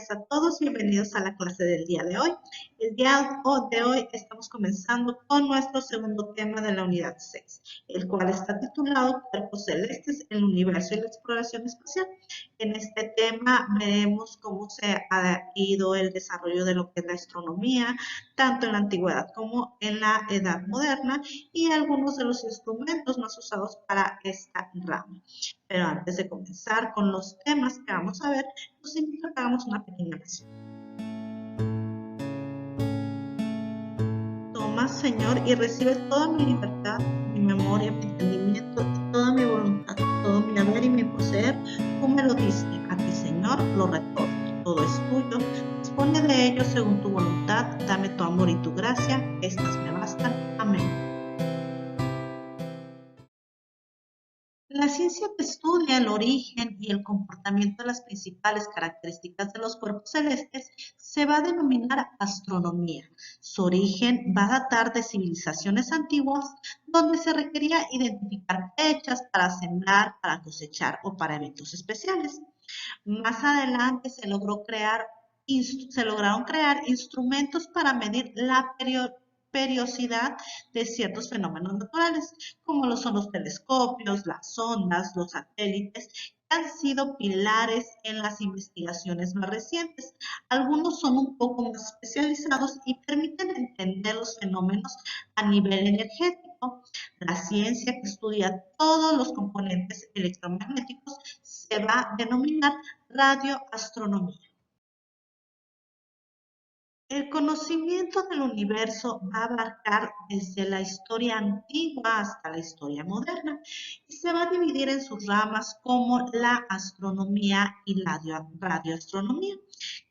días a todos, bienvenidos a la clase del día de hoy. El día de hoy estamos comenzando con nuestro segundo tema de la unidad 6, el cual está titulado Cuerpos celestes, el universo y la exploración espacial. En este tema veremos cómo se ha ido el desarrollo de lo que es la astronomía, tanto en la antigüedad como en la edad moderna, y algunos de los instrumentos más usados para esta rama. Pero antes de comenzar con los temas que vamos a ver, los invito a que hagamos una pequeña oración. Toma, Señor, y recibe toda mi libertad, mi memoria, mi entendimiento y toda mi voluntad, todo mi haber y mi poseer. Tú me lo diste, a ti, Señor, lo retorno. Todo es tuyo. Dispone de ello según tu voluntad. Dame tu amor y tu gracia. Estas me bastan. Amén. La ciencia que estudia el origen y el comportamiento de las principales características de los cuerpos celestes se va a denominar astronomía. Su origen va a datar de civilizaciones antiguas donde se requería identificar fechas para sembrar, para cosechar o para eventos especiales. Más adelante se lograron crear instrumentos para medir la periodicidad de ciertos fenómenos naturales, como lo son los telescopios, las sondas, los satélites, que han sido pilares en las investigaciones más recientes. Algunos son un poco más especializados y permiten entender los fenómenos a nivel energético. La ciencia que estudia todos los componentes electromagnéticos se va a denominar radioastronomía. El conocimiento del universo va a abarcar desde la historia antigua hasta la historia moderna y se va a dividir en sus ramas como la astronomía y la radioastronomía,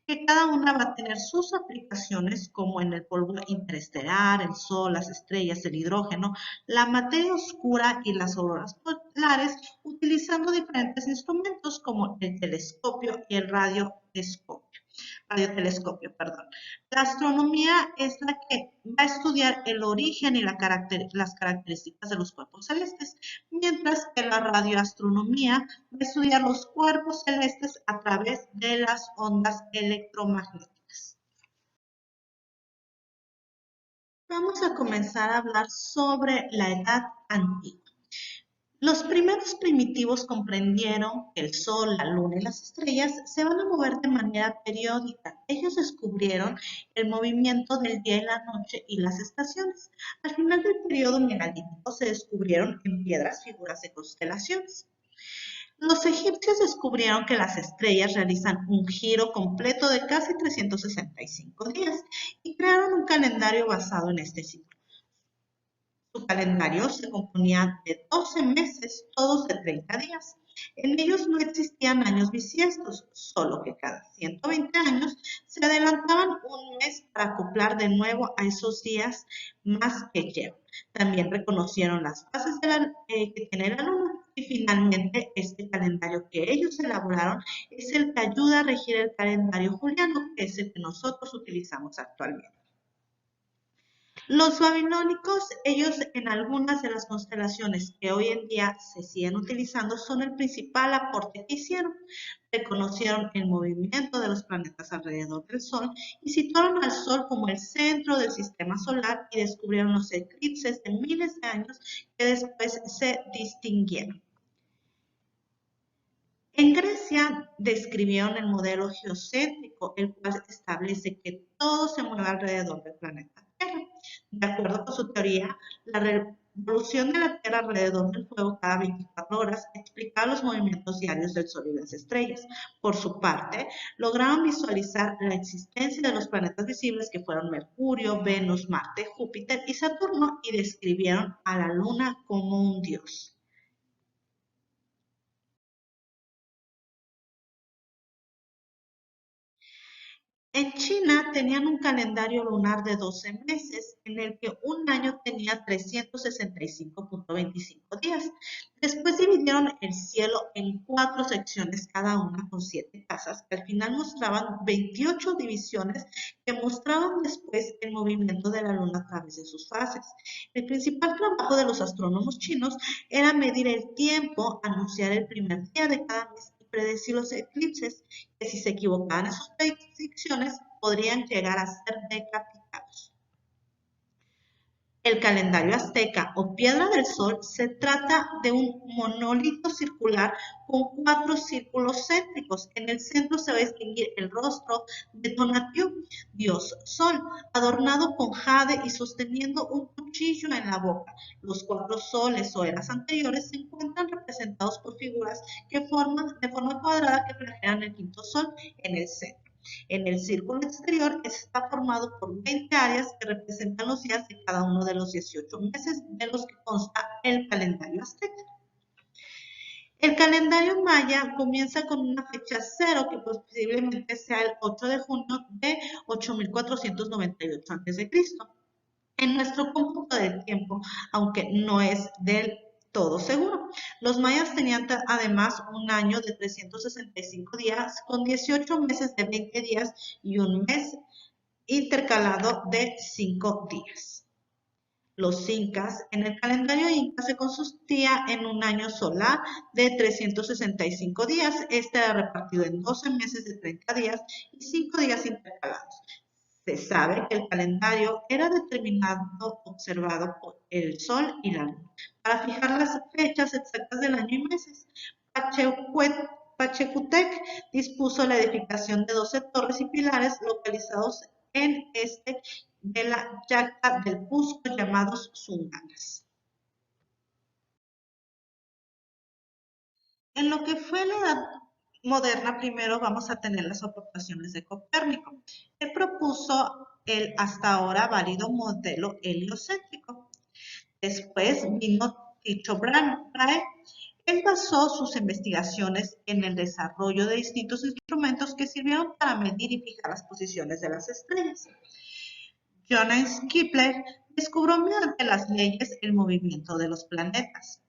que cada una va a tener sus aplicaciones como en el polvo interestelar, el sol, las estrellas, el hidrógeno, la materia oscura y las auroras polares, utilizando diferentes instrumentos como el telescopio y el radiotelescopio. La astronomía es la que va a estudiar el origen y las características de los cuerpos celestes, mientras que la radioastronomía va a estudiar los cuerpos celestes a través de las ondas electromagnéticas. Vamos a comenzar a hablar sobre la edad antigua. Los primeros primitivos comprendieron que el Sol, la Luna y las estrellas se van a mover de manera periódica. Ellos descubrieron el movimiento del día y la noche y las estaciones. Al final del periodo megalítico se descubrieron en piedras figuras de constelaciones. Los egipcios descubrieron que las estrellas realizan un giro completo de casi 365 días y crearon un calendario basado en este ciclo. Su calendario se componía de 12 meses, todos de 30 días. En ellos no existían años bisiestos, solo que cada 120 años se adelantaban un mes para acoplar de nuevo a esos días más que llevan. También reconocieron las fases que tiene la luna y finalmente este calendario que ellos elaboraron es el que ayuda a regir el calendario juliano, que es el que nosotros utilizamos actualmente. Los babilónicos, ellos en algunas de las constelaciones que hoy en día se siguen utilizando, son el principal aporte que hicieron. Reconocieron el movimiento de los planetas alrededor del Sol y situaron al Sol como el centro del sistema solar y descubrieron los eclipses de miles de años que después se distinguieron. En Grecia describieron el modelo geocéntrico, el cual establece que todo se mueve alrededor del planeta Tierra. De acuerdo con su teoría, la revolución de la Tierra alrededor del fuego cada 24 horas explicaba los movimientos diarios del Sol y las estrellas. Por su parte, lograron visualizar la existencia de los planetas visibles que fueron Mercurio, Venus, Marte, Júpiter y Saturno y describieron a la Luna como un dios. En China tenían un calendario lunar de 12 meses, en el que un año tenía 365.25 días. Después dividieron el cielo en 4 secciones, cada una con 7 casas, que al final mostraban 28 divisiones que mostraban después el movimiento de la luna a través de sus fases. El principal trabajo de los astrónomos chinos era medir el tiempo, anunciar el primer día de cada mes predecir los eclipses, que si se equivocaban en sus predicciones podrían llegar a ser decapitados. El calendario azteca o piedra del sol se trata de un monolito circular con 4 círculos céntricos. En el centro se va a distinguir el rostro de Tonatiuh, dios sol, adornado con jade y sosteniendo un cuchillo en la boca. Los 4 soles o eras anteriores se encuentran representados por figuras que forman de forma cuadrada que reflejan el quinto sol en el centro. En el círculo exterior está formado por 20 áreas que representan los días de cada uno de los 18 meses de los que consta el calendario azteca. El calendario maya comienza con una fecha cero que posiblemente sea el 8 de junio de 8498 a.C. En nuestro cómputo del tiempo, aunque no es del todo seguro. Los mayas tenían además un año de 365 días con 18 meses de 20 días y un mes intercalado de 5 días. Los incas, en el calendario inca se consistía en un año solar de 365 días. Este era repartido en 12 meses de 30 días y 5 días intercalados. Se sabe que el calendario era determinado observado por el sol y la luna. Para fijar las fechas exactas del año y meses, Pachacútec dispuso la edificación de 12 torres y pilares localizados en este de la Yacta del Cusco, llamados Zunganas. En lo que fue la Edad Moderna, primero vamos a tener las aportaciones de Copérnico. Él propuso el hasta ahora válido modelo heliocéntrico. Después vino Tycho Brahe. Él basó sus investigaciones en el desarrollo de distintos instrumentos que sirvieron para medir y fijar las posiciones de las estrellas. Johannes Kepler descubrió mediante las leyes el movimiento de los planetas.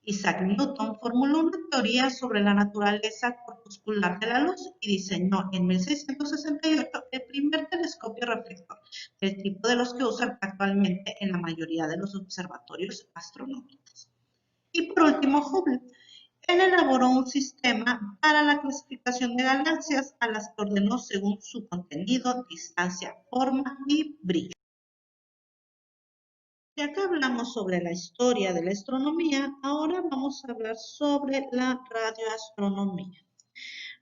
Isaac Newton formuló una teoría sobre la naturaleza corpuscular de la luz y diseñó en 1668 el primer telescopio reflector, del tipo de los que usan actualmente en la mayoría de los observatorios astronómicos. Y por último, Hubble. Él elaboró un sistema para la clasificación de galaxias a las que ordenó según su contenido, distancia, forma y brillo. Ya que hablamos sobre la historia de la astronomía, ahora vamos a hablar sobre la radioastronomía.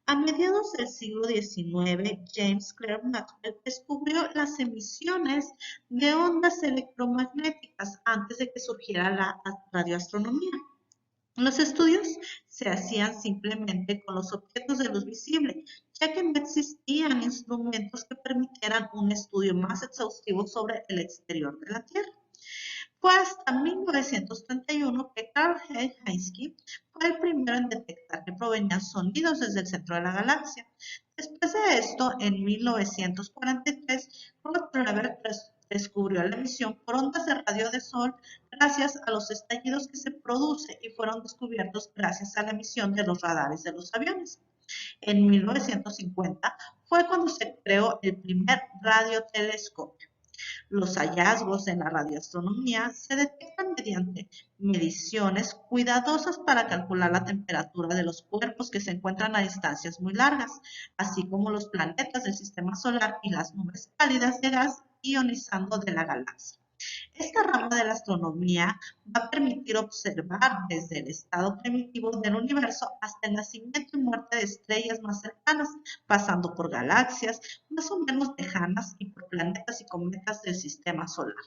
A mediados del siglo XIX, James Clerk Maxwell descubrió las emisiones de ondas electromagnéticas antes de que surgiera la radioastronomía. Los estudios se hacían simplemente con los objetos de luz visible, ya que no existían instrumentos que permitieran un estudio más exhaustivo sobre el exterior de la Tierra. Fue hasta 1931 que Karl Heinsky fue el primero en detectar que provenían sonidos desde el centro de la galaxia. Después de esto, en 1943, Robert Preber descubrió la emisión por ondas de radio de sol gracias a los estallidos que se producen y fueron descubiertos gracias a la emisión de los radares de los aviones. En 1950 fue cuando se creó el primer radiotelescopio. Los hallazgos en la radioastronomía se detectan mediante mediciones cuidadosas para calcular la temperatura de los cuerpos que se encuentran a distancias muy largas, así como los planetas del sistema solar y las nubes cálidas de gas ionizando de la galaxia. Esta rama de la astronomía va a permitir observar desde el estado primitivo del universo hasta el nacimiento y muerte de estrellas más cercanas, pasando por galaxias más o menos lejanas y por planetas y cometas del sistema solar.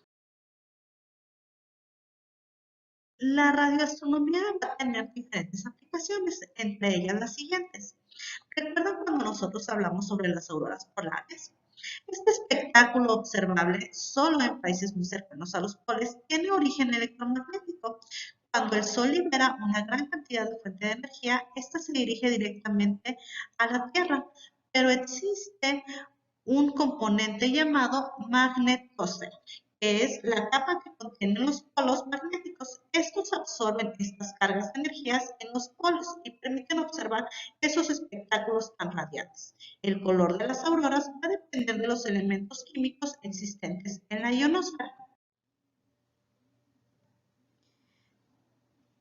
La radioastronomía va a tener diferentes aplicaciones, entre ellas las siguientes. ¿Recuerdan cuando nosotros hablamos sobre las auroras polares? Este espectáculo observable solo en países muy cercanos a los polos tiene origen electromagnético. Cuando el Sol libera una gran cantidad de fuente de energía, esta se dirige directamente a la Tierra, pero existe un componente llamado magnetosfera, que es la capa que contiene los polos magnéticos. Estos absorben estas cargas de energías en los polos y permiten observar esos espectáculos tan radiantes. El color de las auroras va a depender de los elementos químicos existentes en la ionosfera.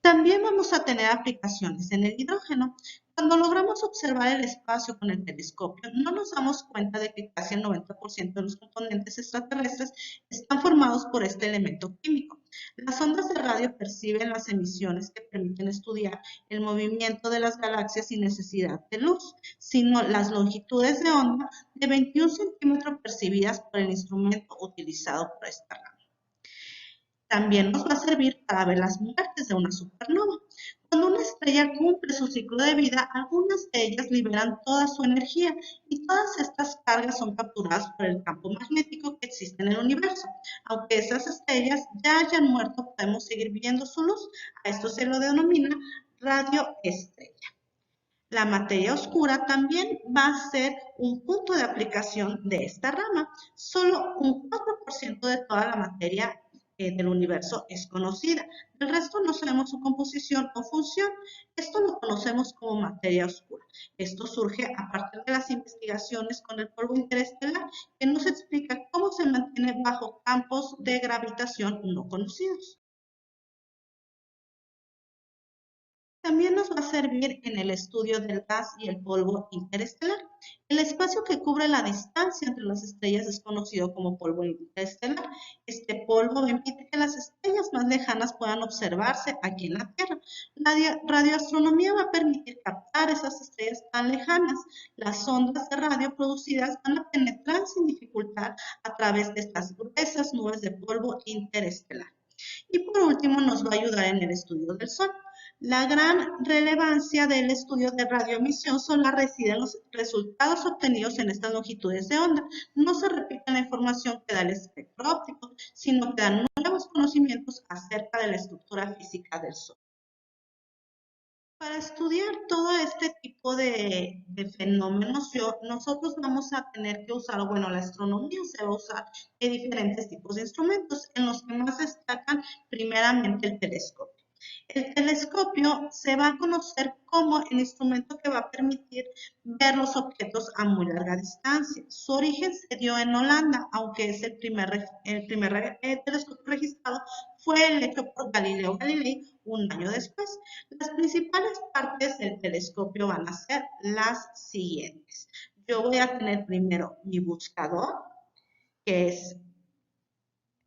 También vamos a tener aplicaciones en el hidrógeno. Cuando logramos observar el espacio con el telescopio, no nos damos cuenta de que casi el 90% de los componentes extraterrestres están formados por este elemento químico. Las ondas de radio perciben las emisiones que permiten estudiar el movimiento de las galaxias sin necesidad de luz, sino las longitudes de onda de 21 centímetros percibidas por el instrumento utilizado por esta rama. También nos va a servir para ver las muertes de una supernova. Cuando una estrella cumple su ciclo de vida, algunas de ellas liberan toda su energía y todas estas cargas son capturadas por el campo magnético que existe en el universo. Aunque esas estrellas ya hayan muerto, podemos seguir viendo su luz. A esto se lo denomina radioestrella. La materia oscura también va a ser un punto de aplicación de esta rama. Solo un 4% de toda la materia del universo es conocida. El resto no sabemos su composición o función. Esto lo conocemos como materia oscura. Esto surge a partir de las investigaciones con el polvo interestelar, que nos explica cómo se mantiene bajo campos de gravitación no conocidos. También nos va a servir en el estudio del gas y el polvo interestelar. El espacio que cubre la distancia entre las estrellas es conocido como polvo interestelar. Este polvo impide que las estrellas más lejanas puedan observarse aquí en la Tierra. La radioastronomía va a permitir captar esas estrellas tan lejanas. Las ondas de radio producidas van a penetrar sin dificultad a través de estas gruesas nubes de polvo interestelar. Y por último, nos va a ayudar en el estudio del Sol. La gran relevancia del estudio de radioemisión solar reside en los resultados obtenidos en estas longitudes de onda. No se repite la información que da el espectro óptico, sino que dan nuevos conocimientos acerca de la estructura física del Sol. Para estudiar todo este tipo de fenómenos, nosotros vamos a tener que usar, bueno, la astronomía se va a usar de diferentes tipos de instrumentos, en los que más destacan primeramente el telescopio. El telescopio se va a conocer como el instrumento que va a permitir ver los objetos a muy larga distancia. Su origen se dio en Holanda, aunque es el primer telescopio registrado fue el hecho por Galileo Galilei un año después. Las principales partes del telescopio van a ser las siguientes. Yo voy a tener primero mi buscador, que es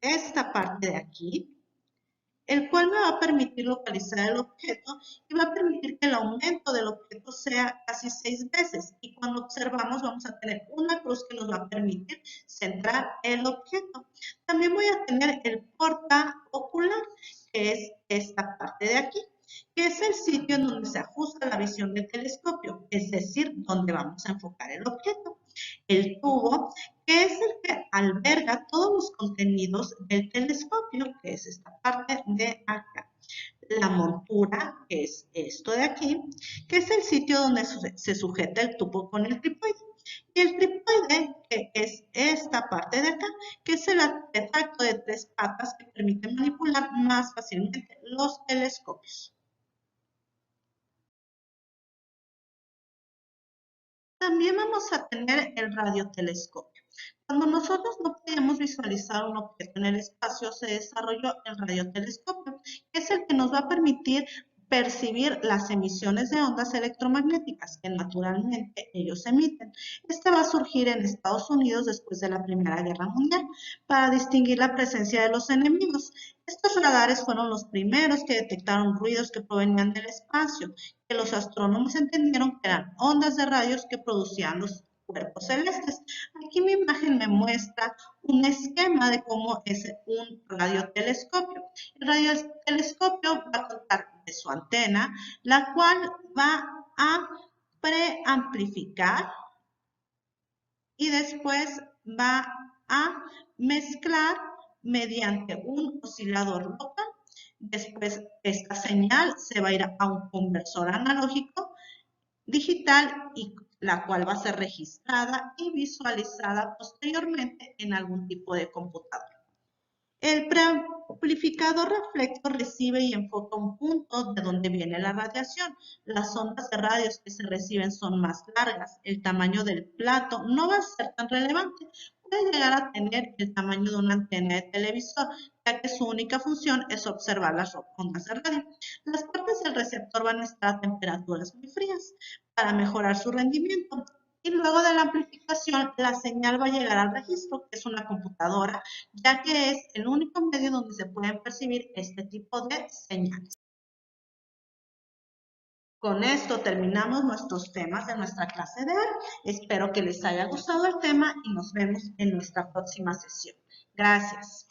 esta parte de aquí, el cual me va a permitir localizar el objeto y va a permitir que el aumento del objeto sea casi 6 veces. Y cuando observamos vamos a tener una cruz que nos va a permitir centrar el objeto. También voy a tener el portaocular, que es esta parte de aquí, que es el sitio en donde se ajusta la visión del telescopio, es decir, donde vamos a enfocar el objeto. El tubo, que es el que alberga todos los contenidos del telescopio, que es esta parte de acá. La montura, que es esto de aquí, que es el sitio donde se sujeta el tubo con el trípode. Y el trípode, que es esta parte de acá, que es el artefacto de 3 patas que permite manipular más fácilmente los telescopios. También vamos a tener el radiotelescopio. Cuando nosotros no podíamos visualizar un objeto en el espacio, se desarrolló el radiotelescopio, que es el que nos va a permitir percibir las emisiones de ondas electromagnéticas que naturalmente ellos emiten. Este va a surgir en Estados Unidos después de la Primera Guerra Mundial para distinguir la presencia de los enemigos. Estos radares fueron los primeros que detectaron ruidos que provenían del espacio, que los astrónomos entendieron que eran ondas de radios que producían los cuerpos celestes. Aquí mi imagen me muestra un esquema de cómo es un radiotelescopio. El radiotelescopio va a contar de su antena, la cual va a preamplificar y después va a mezclar mediante un oscilador local. Después esta señal se va a ir a un conversor analógico digital y la cual va a ser registrada y visualizada posteriormente en algún tipo de computadora. El preamplificador reflector recibe y enfoca un punto de donde viene la radiación. Las ondas de radios que se reciben son más largas. El tamaño del plato no va a ser tan relevante. Puede llegar a tener el tamaño de una antena de televisor, ya que su única función es observar las ondas de radio. Las partes del receptor van a estar a temperaturas muy frías para mejorar su rendimiento. Y luego de la amplificación, la señal va a llegar al registro, que es una computadora, ya que es el único medio donde se pueden percibir este tipo de señales. Con esto terminamos nuestros temas de nuestra clase de hoy. Espero que les haya gustado el tema y nos vemos en nuestra próxima sesión. Gracias.